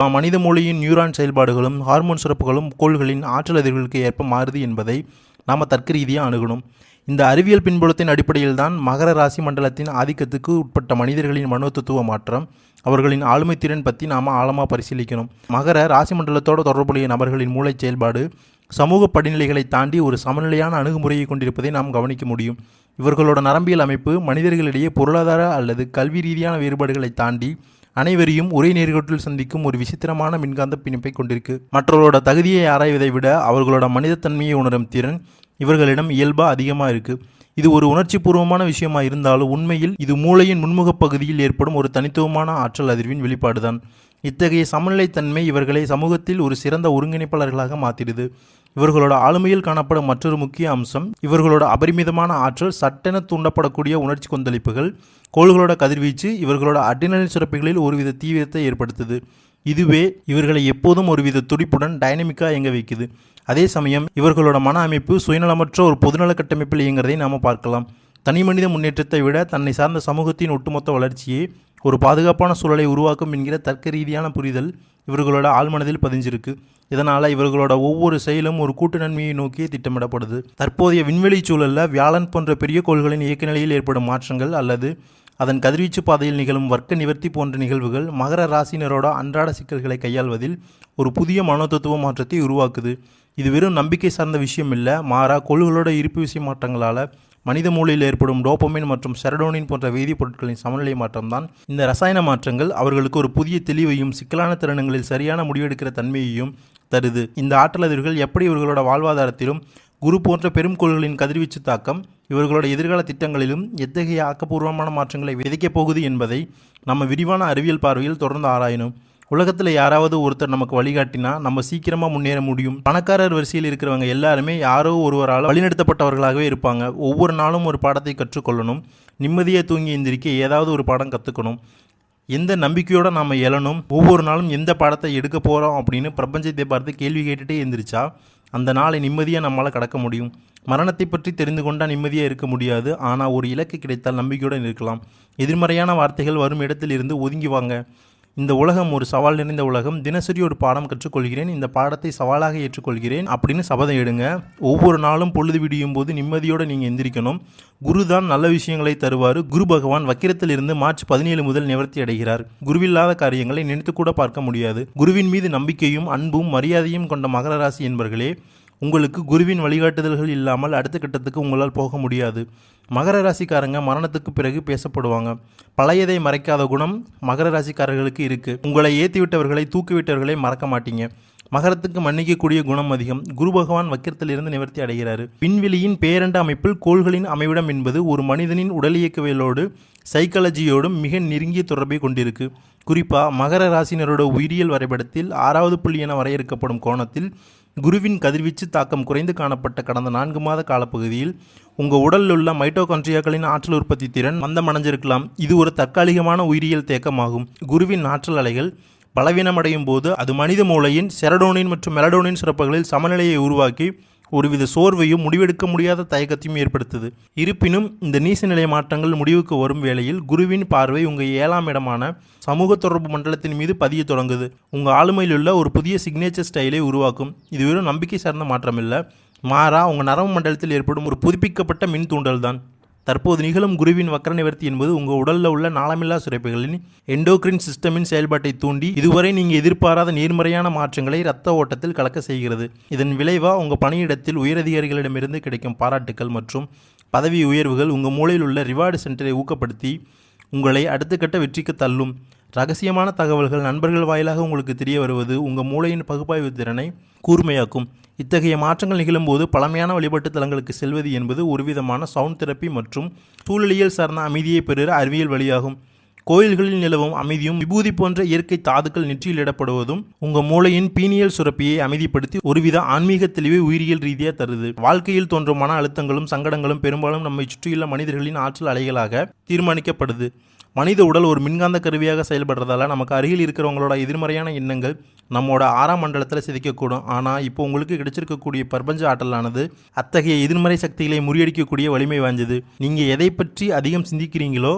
மனித மூளையின் நியூரான் செயல்பாடுகளும் ஹார்மோன் சுரப்புகளும் கோள்களின் ஆற்றல் அதிர்வுகளுக்கு ஏற்ப மாறுது என்பதை நாம் தர்க்க ரீதியாக அணுகணும். இந்த அறிவியல் பின்புலத்தின் அடிப்படையில் தான் மகர ராசி மண்டலத்தின் ஆதிக்கத்துக்கு உட்பட்ட மனிதர்களின் மனோதத்துவ மாற்றம், அவர்களின் ஆளுமை திறன் பற்றி நாம் ஆழமாக பரிசீலிக்கணும். மகர ராசி மண்டலத்தோடு தொடர்புடைய நபர்களின் மூளை செயல்பாடு சமூக படிநிலைகளை தாண்டி ஒரு சமநிலையான அணுகுமுறையை கொண்டிருப்பதை நாம் கவனிக்க முடியும். இவர்களோட நரம்பியல் அமைப்பு மனிதர்களிடையே பொருளாதார அல்லது கல்வி ரீதியான வேறுபாடுகளை தாண்டி அனைவரையும் ஒரே நேர்கோட்டில் சந்திக்கும் ஒரு விசித்திரமான மின்காந்த பிணைப்பை கொண்டிருக்கு. மற்றவர்களோட தகுதியை ஆராய்வதை விட அவர்களோட மனிதத்தன்மையை உணரும் திறன் இவர்களிடம் இயல்பாக அதிகமாக இருக்குது. இது ஒரு உணர்ச்சி பூர்வமான விஷயமாக இருந்தாலும் உண்மையில் இது மூளையின் முன்முக பகுதியில் ஏற்படும் ஒரு தனித்துவமான ஆற்றல் அதிர்வின் வெளிப்பாடுதான். இத்தகைய சமநிலைத்தன்மை இவர்களை சமூகத்தில் ஒரு சிறந்த ஒருங்கிணைப்பாளர்களாக மாற்றிடுது. இவர்களோட ஆளுமையில் காணப்படும் மற்றொரு முக்கிய அம்சம் இவர்களோட அபரிமிதமான ஆற்றல். சட்டென தூண்டப்படக்கூடிய உணர்ச்சி கொந்தளிப்புகள், கோள்களோட கதிர்வீச்சு இவர்களோட அட்ரினலின் சுரப்பிகளில் ஒருவித தீவிரத்தை ஏற்படுத்துது. இதுவே இவர்களை எப்போதும் ஒருவித துடிப்புடன் டைனமிக்காக இயங்க வைக்குது. அதே சமயம் இவர்களோட மன அமைப்பு சுயநலமற்ற ஒரு பொதுநல கட்டமைப்பில் இயங்குறதை நாம் பார்க்கலாம். தனி மனித முன்னேற்றத்தை விட தன்னை சார்ந்த சமூகத்தின் ஒட்டுமொத்த வளர்ச்சியே ஒரு பாதுகாப்பான சூழலை உருவாக்கும் என்கிற தர்க்க ரீதியான புரிதல் இவர்களோட ஆழ்மனதில் பதிஞ்சிருக்கு. இதனால் இவர்களோட ஒவ்வொரு செயலும் ஒரு கூட்டு நன்மையை நோக்கியே திட்டமிடப்படுது. தற்போதைய விண்வெளி சூழலில் வியாழன் போன்ற பெரிய கோள்களின் இயக்க நிலையில் ஏற்படும் மாற்றங்கள் அல்லது அதன் கதிர்வீச்சு பாதையில் நிகழும் வர்க்க நிவர்த்தி போன்ற நிகழ்வுகள் மகர ராசினரோட அன்றாட சிக்கல்களை கையாள்வதில் ஒரு புதிய மனோதத்துவ மாற்றத்தை உருவாக்குது. இது வெறும் நம்பிக்கை சார்ந்த விஷயம் இல்லை, மாறா கோள்களோட இருப்பு விசை மாற்றங்களால் மனித மூளையில் ஏற்படும் டோபமைன் மற்றும் செரடோனின் போன்ற வேதிப்பொருட்களின் சமநிலை மாற்றம்தான். இந்த ரசாயன மாற்றங்கள் அவர்களுக்கு ஒரு புதிய தெளிவையும் சிக்கலான தருணங்களில் சரியான முடிவெடுக்கிற தன்மையையும் தருது. இந்த ஆற்றல் அதிர்வுகள் எப்படி இவர்களோட வாழ்வாதாரத்திலும் குரு போன்ற பெரும் கோள்களின் கதிர்வீச்சு தாக்கம் இவர்களோட எதிர்கால திட்டங்களிலும் எத்தகைய ஆக்கப்பூர்வமான மாற்றங்களை விதைக்கப் போகுது என்பதை நம்ம விரிவான அறிவியல் பார்வையில் தொடர்ந்து ஆராயணும். உலகத்தில் யாராவது ஒருத்தர் நமக்கு வழிகாட்டினா நம்ம சீக்கிரமாக முன்னேற முடியும். பணக்காரர் வரிசையில் இருக்கிறவங்க எல்லாருமே யாரோ ஒருவரால் வழிநடத்தப்பட்டவர்களாகவே இருப்பாங்க. ஒவ்வொரு நாளும் ஒரு பாடத்தை கற்றுக்கொள்ளணும். நிம்மதியை தூங்கி எந்திரிக்க ஏதாவது ஒரு பாடம் கற்றுக்கணும். எந்த நம்பிக்கையோடு நாம் எழணும், ஒவ்வொரு நாளும் எந்த பாடத்தை எடுக்க போகிறோம் அப்படின்னு பிரபஞ்சத்தை பார்த்து கேள்வி கேட்டுகிட்டே எந்திரிச்சா அந்த நாளை நிம்மதியாக நம்மளால் கடக்க முடியும். மரணத்தை பற்றி தெரிந்து கொண்டால் நிம்மதியாக இருக்க முடியாது, ஆனால் ஒரு இலக்கு கிடைத்தால் நம்பிக்கையுடன் இருக்கலாம். எதிர்மறையான வார்த்தைகள் வரும் இடத்தில் இருந்து ஒதுங்கி வாங்க. இந்த உலகம் ஒரு சவால் நிறைந்த உலகம். தினசரி ஒரு பாடம் கற்றுக்கொள்கிறேன், இந்த பாடத்தை சவாலாக ஏற்றுக்கொள்கிறேன் அப்படின்னு சபதம் எடுங்க. ஒவ்வொரு நாளும் பொழுது விடியும் போது நிம்மதியோடு நீங்கள் எந்திரிக்கணும். குரு தான் நல்ல விஷயங்களை தருவார். குரு பகவான் வக்கிரத்தில் இருந்து மார்ச் 17 முதல் நிவர்த்தி அடைகிறார். குருவில்லாத காரியங்களை நினைத்து கூட பார்க்க முடியாது. குருவின் மீது நம்பிக்கையும் அன்பும் மரியாதையும் கொண்ட மகர ராசி என்பர்களே, உங்களுக்கு குருவின் வழிகாட்டுதல்கள் இல்லாமல் அடுத்த கட்டத்துக்கு உங்களால் போக முடியாது. மகர ராசிக்காரங்க மரணத்துக்கு பிறகு பேசப்படுவாங்க. பழையதை மறைக்காத குணம் மகர ராசிக்காரர்களுக்கு இருக்குது. உங்களை ஏற்றிவிட்டவர்களை தூக்கிவிட்டவர்களை மறக்க மாட்டீங்க. மகரத்துக்கு மன்னிக்கக்கூடிய குணம் அதிகம். குரு பகவான் வக்கிரத்திலிருந்து நிவர்த்தி அடைகிறாரு. விண்வெளியின் பேரண்ட அமைப்பில் கோள்களின் அமைவிடம் என்பது ஒரு மனிதனின் உடல் இயக்கவியலோடு சைக்காலஜியோடும் மிக நெருங்கிய தொடர்பை கொண்டிருக்கு. குறிப்பாக மகர ராசினரோட உயிரியல் வரைபடத்தில் 6வது புள்ளி என வரையறுக்கப்படும் கோணத்தில் குருவின் கதிர்வீச்சு தாக்கம் குறைந்து காணப்பட்ட கடந்த 4 மாத காலப்பகுதியில் உங்கள் உடலில் உள்ள மைட்டோகாண்ட்ரியாக்களின் ஆற்றல் உற்பத்தி திறன் மந்தமடைஞ்சிருக்கலாம். இது ஒரு தற்காலிகமான உயிரியல் தேக்கமாகும். குருவின் ஆற்றல் அலைகள் பலவீனமடையும் போது அது மனித மூளையின் செரடோனின் மற்றும் மெலடோனின் சுரப்புகளில் சமநிலையை உருவாக்கி ஒருவித சோர்வையும் முடிவெடுக்க முடியாத தயக்கத்தையும் ஏற்படுத்துது. இருப்பினும் இந்த நீசநிலை மாற்றங்கள் முடிவுக்கு வரும் வேளையில் குருவின் பார்வை உங்கள் 7ஆம் இடமான சமூக தொடர்பு மண்டலத்தின் மீது பதிய தொடங்குது. உங்கள் ஆளுமையில் உள்ள ஒரு புதிய சிக்னேச்சர் ஸ்டைலை உருவாக்கும். இது வெறும் நம்பிக்கை சார்ந்த மாற்றம் இல்லை, மாறா உங்கள் நரம்பு மண்டலத்தில் ஏற்படும் ஒரு புதுப்பிக்கப்பட்ட மின் தூண்டல் தான். தற்போது நிகழும் குருவின் வக்கர நிவர்த்தி என்பது உங்கள் உடலில் உள்ள நாளமில்லா சுரப்பிகளின் எண்டோக்ரின் சிஸ்டமின் செயல்பாட்டை தூண்டி இதுவரை நீங்கள் எதிர்பாராத நேர்மறையான மாற்றங்களை இரத்த ஓட்டத்தில் கலக்க செய்கிறது. இதன் விளைவாக உங்கள் பணியிடத்தில் உயரதிகாரிகளிடமிருந்து கிடைக்கும் பாராட்டுக்கள் மற்றும் பதவி உயர்வுகள் உங்கள் மூளையில் உள்ள ரிவார்டு சென்டரை ஊக்கப்படுத்தி உங்களை அடுத்த கட்ட வெற்றிக்கு தள்ளும். ரகசியமான தகவல்கள் நண்பர்கள் வாயிலாக உங்களுக்கு தெரிய வருவது உங்கள் மூளையின் பகுப்பாய்வு திறனை கூர்மையாக்கும். இத்தகைய மாற்றங்கள் நிகழும்போது பழமையான வழிபாட்டு தலங்களுக்கு செல்வது என்பது ஒருவிதமான சவுண்ட் தெரப்பி மற்றும் சூழலியல் சார்ந்த அமைதியை பெறுகிற அறிவியல் வழியாகும். கோயில்களில் நிலவும் அமைதியும் விபூதி போன்ற இயற்கை தாதுக்கள் நெற்றியில் இடப்படுவதும் உங்கள் மூளையின் பீனியல் சுரப்பியை அமைதிப்படுத்தி ஒருவித ஆன்மீக தெளிவை உயிரியல் ரீதியாக தருது. வாழ்க்கையில் தோன்றும் மன அழுத்தங்களும் சங்கடங்களும் பெரும்பாலும் நம்மை சுற்றியுள்ள மனிதர்களின் ஆற்றல் அலைகளாக தீர்மானிக்கப்படுது. மனித உடல் ஒரு மின்காந்த கருவியாக செயல்படுறதால நமக்கு அருகில் இருக்கிறவங்களோட எதிர்மறையான எண்ணங்கள் நம்மோட 6ஆம் மண்டலத்தில் சிதைக்கக்கூடும். ஆனால் இப்போ உங்களுக்கு கிடைச்சிருக்கக்கூடிய பிரபஞ்ச ஆற்றலானது அத்தகைய எதிர்மறை சக்திகளை முறியடிக்கக்கூடிய வலிமை வாய்ந்தது. நீங்கள் எதை பற்றி அதிகம் சிந்திக்கிறீங்களோ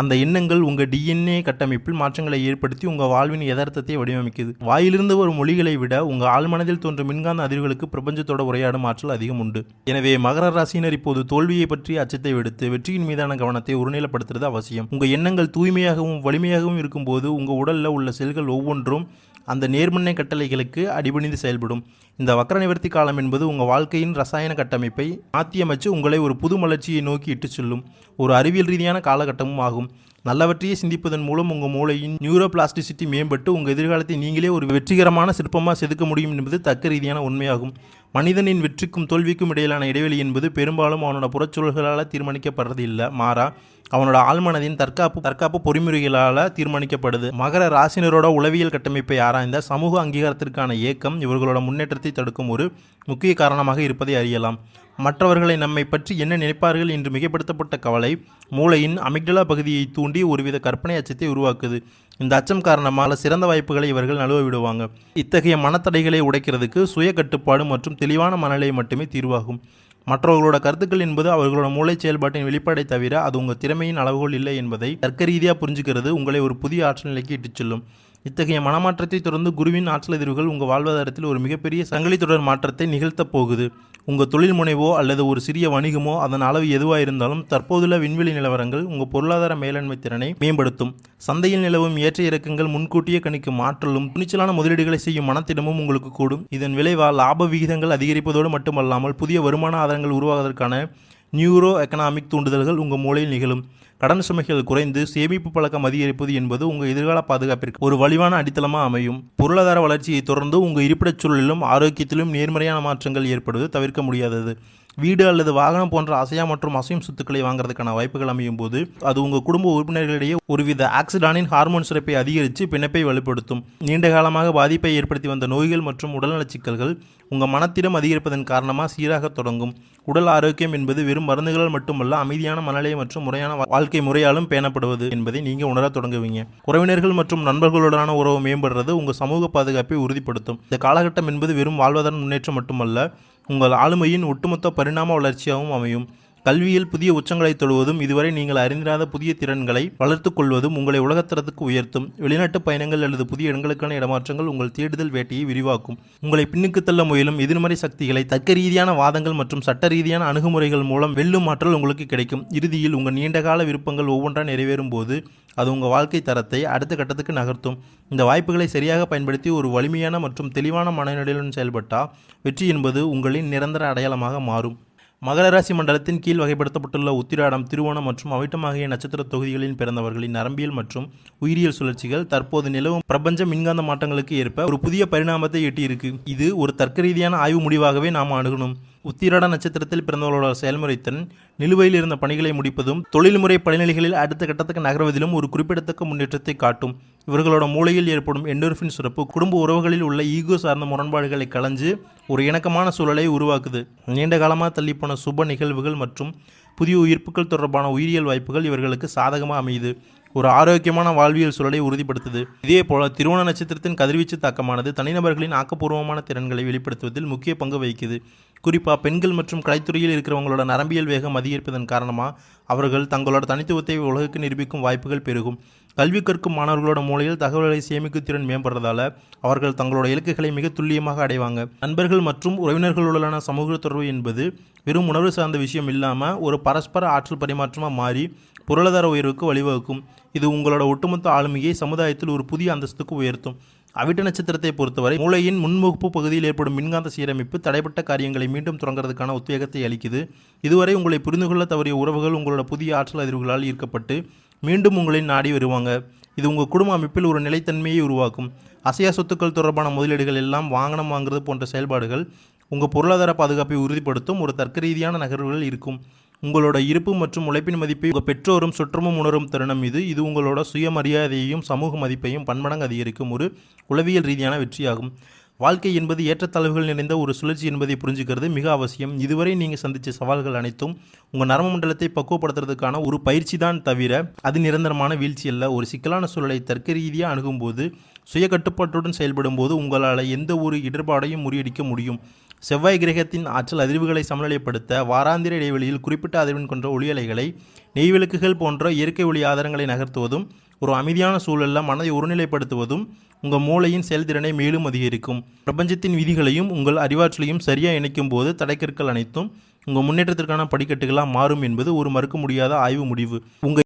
அந்த எண்ணங்கள் உங்கள் டிஎன்ஏ கட்டமைப்பில் மாற்றங்களை ஏற்படுத்தி உங்கள் வாழ்வின் யதார்த்தத்தை வடிவமைக்குது. வாயிலிருந்து வரும் மொழிகளை விட உங்கள் ஆழ்மனதில் தோன்றும் மின்காந்த அதிர்வுகளுக்கு பிரபஞ்சத்தோட உரையாடும் ஆற்றல் அதிகம் உண்டு. எனவே மகர ராசியினர் இப்போது தோல்வியை பற்றிய அச்சத்தை விடுத்து வெற்றியின் மீதான கவனத்தை ஒருநிலைப்படுத்துறது அவசியம். உங்கள் எண்ணங்கள் தூய்மையாகவும் வலிமையாகவும் இருக்கும்போது உங்கள் உடலில் உள்ள செல்கள் ஒவ்வொன்றும் அந்த நேர்மறை கட்டளைகளுக்கு அடிபணிந்து செயல்படும். இந்த வக்ர நிவர்த்தி காலம் என்பது உங்கள் வாழ்க்கையின் ரசாயன கட்டமைப்பை மாற்றியமைச்சு உங்களை ஒரு புது மலர்ச்சியை நோக்கி இட்டு செல்லும் ஒரு அறிவியல் ரீதியான காலகட்டமும் ஆகும். நல்லவற்றையே சிந்திப்பதன் மூலம் உங்கள் மூளையின் நியூரோபிளாஸ்டிசிட்டி மேம்பட்டு உங்கள் எதிர்காலத்தை நீங்களே ஒரு வெற்றிகரமான சிற்பமாக செதுக்க முடியும் என்பது தர்க்க ரீதியான உண்மையாகும். மனிதனின் வெற்றிக்கும் தோல்விக்கும் இடையிலான இடைவெளி என்பது பெரும்பாலும் அவனோட புறச்சூழல்களால் தீர்மானிக்கப்படுறது இல்லை, மாறா அவனோட ஆழ்மனதின் தற்காப்பு பொறிமுறைகளால் தீர்மானிக்கப்படுது. மகர ராசினரோட உளவியல் கட்டமைப்பை ஆராய்ந்த சமூக அங்கீகாரத்திற்கான ஏக்கம் இவர்களோட முன்னேற்றத்தை தடுக்கும் ஒரு முக்கிய காரணமாக இருப்பதை அறியலாம். மற்றவர்களை நம்மை பற்றி என்ன நினைப்பார்கள் என்று மிகைப்படுத்தப்பட்ட கவலை மூளையின் அமிக்டலா பகுதியை தூண்டி ஒருவித கற்பனை அச்சத்தை உருவாக்குது. இந்த அச்சம் காரணமாக சிறந்த வாய்ப்புகளை இவர்கள் நழுவ விடுவாங்க. இத்தகைய மனத்தடைகளை உடைக்கிறதுக்கு சுய கட்டுப்பாடு மற்றும் தெளிவான மனநிலை மட்டுமே தீர்வாகும். மற்றவர்களோட கருத்துக்கள் என்பது அவர்களோட மூளை செயல்பாட்டின் வெளிப்பாடை தவிர அது உங்கள் திறமையின் அளவுகோல் இல்லை என்பதை தர்க்க ரீதியாக புரிஞ்சுக்கிறது உங்களை ஒரு புதிய ஆற்றல் நிலைக்கு இட்டுச் செல்லும். இத்தகைய மனமாற்றத்தை தொடர்ந்து குருவின் ஆற்றல் எதிர்வுகள் உங்கள் வாழ்வாதாரத்தில் ஒரு மிகப்பெரிய சங்கிலி தொடர் மாற்றத்தை நிகழ்த்தப் போகுது. உங்கள் தொழில் முனைவோ அல்லது ஒரு சிறிய வணிகமோ அதன் அளவு எதுவாக இருந்தாலும் தற்போதுள்ள விண்வெளி நிலவரங்கள் உங்கள் பொருளாதார மேலாண்மை திறனை மேம்படுத்தும். சந்தையில் நிலவும் ஏற்ற இறக்கங்கள் முன்கூட்டியே கணிக்கும் ஆற்றலும் துணிச்சலான முதலீடுகளை செய்யும் மனத்திடமும் உங்களுக்கு கூடும். இதன் விளைவால் லாப விகிதங்கள் அதிகரிப்பதோடு மட்டுமல்லாமல் புதிய வருமான ஆதாரங்கள் உருவாவதற்கான நியூரோ எக்கனாமிக் தூண்டுதல்கள் உங்கள் மூளையில் நிகழும். கடன் சுமைகள் குறைந்து சேமிப்பு பழக்கம் அதிகரிப்பது என்பது உங்கள் எதிர்கால பாதுகாப்பிற்கு ஒரு வலிவான அடித்தளமாக அமையும். பொருளாதார வளர்ச்சியை தொடர்ந்து உங்கள் இருப்பிடச் சூழலிலும் ஆரோக்கியத்திலும் நேர்மறையான மாற்றங்கள் ஏற்படுவது தவிர்க்க முடியாதது. வீடு அல்லது வாகனம் போன்ற அசையா மற்றும் அசையும் சொத்துக்களை வாங்குறதுக்கான வாய்ப்புகள் அமையும் போது அது உங்கள் குடும்ப உறுப்பினர்களிடையே ஒருவித ஆக்சிடானின் ஹார்மோன் சுரப்பை அதிகரித்து பிணைப்பை வலுப்படுத்தும். நீண்ட காலமாக பாதிப்பை ஏற்படுத்தி வந்த நோய்கள் மற்றும் உடல்நலச் சிக்கல்கள் உங்கள் மனத்திடம் அதிகரிப்பதன் காரணமாக சீராக தொடங்கும். உடல் ஆரோக்கியம் என்பது வெறும் மருந்துகளால் மட்டுமல்ல, அமைதியான மனநிலை மற்றும் முறையான வாழ்க்கை முறையாலும் பேணப்படுவது என்பதை நீங்கள் உணர தொடங்குவீங்க. உறவினர்கள் மற்றும் நண்பர்களுடனான உறவு மேம்படுறது உங்கள் சமூக பாதுகாப்பை உறுதிப்படுத்தும். இந்த காலகட்டம் என்பது வெறும் வாழ்வாதார முன்னேற்றம் மட்டுமல்ல, உங்கள் ஆளுமையின் ஒட்டுமொத்த பரிணாம வளர்ச்சியாகவும் அமையும். கல்வியில் புதிய உச்சங்களை தொடுவதும் இதுவரை நீங்கள் அறிந்திராத புதிய திறன்களை வளர்த்துக் கொள்வதும் உங்களை உலகத்தரத்துக்கு உயர்த்தும். வெளிநாட்டு பயணங்கள் அல்லது புதிய இடங்களுக்கான இடமாற்றங்கள் உங்கள் தேடுதல் வேட்டையை விரிவாக்கும். உங்களை பின்னுக்கு தள்ள முயலும் எதிர்மறை சக்திகளை தர்க்க ரீதியான வாதங்கள் மற்றும் சட்ட ரீதியான அணுகுமுறைகள் மூலம் வெல்லும் ஆற்றல் உங்களுக்கு கிடைக்கும். இறுதியில் உங்கள் நீண்டகால விருப்பங்கள் ஒவ்வொன்றாக நிறைவேறும் போது அது உங்கள் வாழ்க்கை தரத்தை அடுத்த கட்டத்துக்கு நகர்த்தும். இந்த வாய்ப்புகளை சரியாக பயன்படுத்தி ஒரு வலிமையான மற்றும் தெளிவான மனநிலையுடன் செயல்பட்டால் வெற்றி என்பது உங்களின் நிரந்தர அடையாளமாக மாறும். மகர ராசி மண்டலத்தின் கீழ் வகைப்படுத்தப்பட்டுள்ள உத்திராடம், திருவோணம் மற்றும் அவிட்டம் ஆகிய நட்சத்திர தொகுதிகளில் பிறந்தவர்களின் நரம்பியல் மற்றும் உயிரியல் சுழற்சிகள் தற்போது நிலவும் பிரபஞ்ச மின்காந்த மாற்றங்களுக்கு ஏற்ப ஒரு புதிய பரிணாமத்தை எட்டியிருக்கு. இது ஒரு தர்க்க ரீதியான ஆய்வு முடிவாகவே நாம் அணுகணும். உத்திராட நட்சத்திரத்தில் பிறந்தவர்களோட செயல்முறைத்திறன் நிலுவையில் இருந்த பணிகளை முடிப்பதும் தொழில்முறை படிநிலைகளில் அடுத்த கட்டத்துக்கு நகர்வதிலும் ஒரு குறிப்பிடத்தக்க முன்னேற்றத்தை காட்டும். இவர்களோட மூளையில் ஏற்படும் எண்டோர்ஃபின் சுரப்பு குடும்ப உறவுகளில் உள்ள ஈகோ சார்ந்த முரண்பாடுகளை களைஞ்சு ஒரு இணக்கமான சூழலை உருவாக்குது. நீண்ட காலமாக தள்ளிப்போன சுப நிகழ்வுகள் மற்றும் புதிய உயிர்ப்புகள் தொடர்பான உயிரியல் வாய்ப்புகள் இவர்களுக்கு சாதகமாக அமையுது. ஒரு ஆரோக்கியமான வாழ்வியல் சூழலை உறுதிப்படுத்துது. இதே போல திருவோண நட்சத்திரத்தின் கதிர்வீச்சு தாக்கமானது தனிநபர்களின் ஆக்கப்பூர்வமான திறன்களை வெளிப்படுத்துவதில் முக்கிய பங்கு வகிக்குது. குறிப்பாக பெண்கள் மற்றும் கலைத்துறையில் இருக்கிறவங்களோட நரம்பியல் வேகம் அதிகரிப்பதன் காரணமாக அவர்கள் தங்களோட தனித்துவத்தை உலகுக்கு நிரூபிக்கும் வாய்ப்புகள் பெருகும். கல்வி கற்கும் மாணவர்களோட மூலையில் தகவல்களை சேமிக்கும் திறன் மேம்படுறதால அவர்கள் தங்களோட இலக்குகளை மிக துல்லியமாக அடைவாங்க. நண்பர்கள் மற்றும் உறவினர்களுடனான சமூக தொடர்பு என்பது வெறும் உணர்வு சார்ந்த விஷயம் இல்லாமல் ஒரு பரஸ்பர ஆற்றல் பரிமாற்றமாக மாறி பொருளாதார உயர்வுக்கு வழிவகுக்கும். இது உங்களோட ஒட்டுமொத்த ஆளுமையை சமுதாயத்தில் ஒரு புதிய அந்தஸ்துக்கு உயர்த்தும். அவிட்ட நட்சத்திரத்தை பொறுத்தவரை மூளையின் முன்முகப்பு பகுதியில் ஏற்படும் மின்காந்த சீரமைப்பு தடைப்பட்ட காரியங்களை மீண்டும் தொடங்குறதுக்கான உத்வேகத்தை அளிக்குது. இதுவரை உங்களை புரிந்து கொள்ள தவறிய உறவுகள் உங்களோட புதிய ஆற்றல் அதிர்வுகளால் ஈர்க்கப்பட்டு மீண்டும் உங்களை நாடி வருவாங்க. இது உங்கள் குடும்ப அமைப்பில் ஒரு நிலைத்தன்மையை உருவாக்கும். அசையா சொத்துக்கள் தொடர்பான முதலீடுகள் எல்லாம் வாகனம் வாங்குறது போன்ற செயல்பாடுகள் உங்கள் பொருளாதார பாதுகாப்பை உறுதிப்படுத்தும் ஒரு தர்க்க ரீதியான நகர்வுகள் இருக்கும். உங்களோட இருப்பு மற்றும் உழைப்பின் மதிப்பை உங்கள் பெற்றோரும் சுற்றமும் உணரும் தருணம் இது உங்களோட சுயமரியாதையையும் சமூக மதிப்பையும் பன்மடங்கு அதிகரிக்கும் ஒரு உளவியல் ரீதியான வெற்றியாகும். வாழ்க்கை என்பது ஏற்றத்தாழ்வுகள் நிறைந்த ஒரு சுழற்சி என்பதை புரிஞ்சுக்கிறது மிக அவசியம். இதுவரை நீங்கள் சந்தித்த சவால்கள் அனைத்தும் உங்கள் நரம்பு மண்டலத்தை பக்குவப்படுத்துறதுக்கான ஒரு பயிற்சி தான் தவிர அது நிரந்தரமான வீழ்ச்சி அல்ல. ஒரு சிக்கலான சூழலை தர்க்க ரீதியாக அணுகும்போது சுய கட்டுப்பாட்டுடன் செயல்படும் போது உங்களால் எந்த ஒரு இடர்பாடையும் முறியடிக்க முடியும். செவ்வாய் கிரகத்தின் ஆற்றல் அதிர்வுகளை சமநிலைப்படுத்த வாராந்திர இடைவெளியில் குறிப்பிட்ட அதிர்வெண் கொண்ட ஒளியலைகளை நெய்விளக்குகள் போன்ற இயற்கை ஒளி ஆதாரங்களை நகர்த்துவதும் ஒரு அமைதியான சூழலில் மனதை ஒருநிலைப்படுத்துவதும் உங்கள் மூளையின் செயல்திறனை மேலும் அதிகரிக்கும். பிரபஞ்சத்தின் விதிகளையும் உங்கள் அறிவாற்றலையும் சரியாக இணைக்கும் போது தடைக்கற்கள் அனைத்தும் உங்கள் முன்னேற்றத்திற்கான படிக்கட்டுகளாக மாறும் என்பது ஒரு மறுக்க முடியாத ஆய்வு முடிவு. உங்கள்